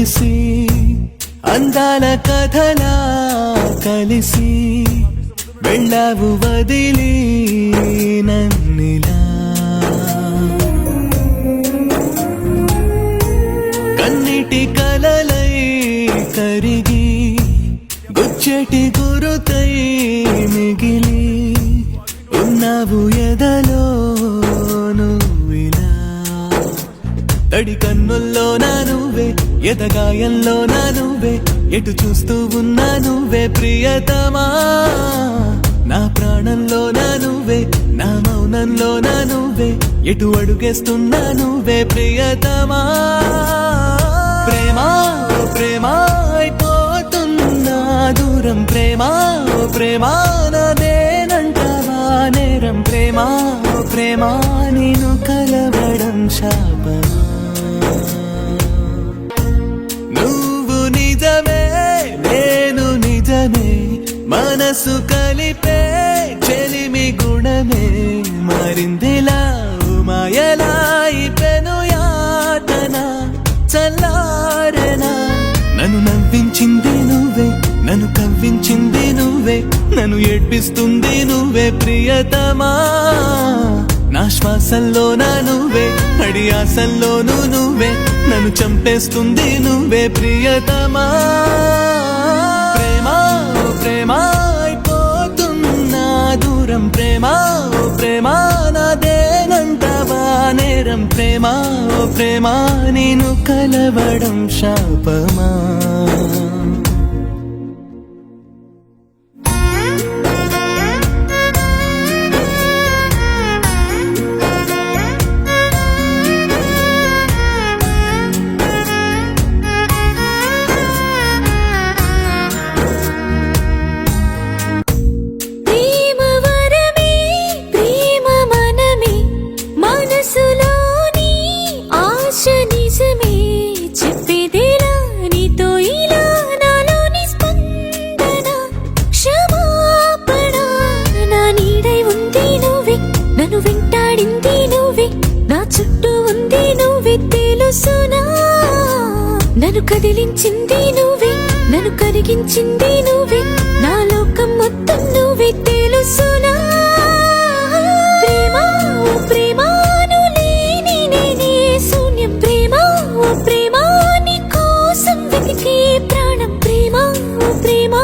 మెరిసి అందాల కథలా కలిసి వెళ్ళావు వదిలి నన్నిలా కన్నిటి కలలై కరిగి గుచ్చెటి గురుతై మిగిలి ఉన్నావు ఎదలో నువ్విలా తడి కన్నుల్లో నా నువ్వే ఎదగాయంలో నా నువ్వే ఎటు చూస్తూ ఉన్నా నువ్వే ప్రియతమా నా ప్రాణంలో నా నువ్వే నా మౌనంలో నా నువ్వే ఎటు అడుగేస్తున్నా నువ్వే ప్రియతమా ప్రేమా ఓ ప్రేమా అయిపోతున్నా దూరం ప్రేమా ఓ ప్రేమా నాదేనంటావా నేరం ప్రేమా ఓ ప్రేమా నేను కలవడం శాపమా నువ్వు నిజమే నేను నిజమే మనసు కలిపే చెలిమి గుణమే మారిందిలా మాయలా పెను యాతన చల్లారెనా నన్ను నవ్వించింది నువ్వే నన్ను కవ్వించింది నువ్వే నన్ను ఏడ్పిస్తుంది నువ్వే ప్రియతమా నా శ్వాసల్లో నా నువ్వే అడి ఆశల్లోనూ నువ్వే నన్ను చంపేస్తుంది నువ్వే ప్రియతమా ప్రేమా ఓ ప్రేమా అయిపోతున్నా దూరం ప్రేమా ఓ ప్రేమా నాదేనంటావా నేరం ప్రేమా ఓ ప్రేమా నేను కలవడం శాపమా నన్ను వెంటాడింది నువ్వే నా చుట్టూ ఉంది నువ్వే తెలుసునా నన్ను కదిలించింది నువ్వే నన్ను కరిగించింది నువ్వే నా లోకం మొత్తం నువ్వే తెలుసునా ప్రేమా ఓ ప్రేమా నువ్వు లేని నేనే శూన్యం ప్రేమా ఓ ప్రేమా నీ కోసం వెతికే ప్రాణం ప్రేమా ఓ ప్రేమా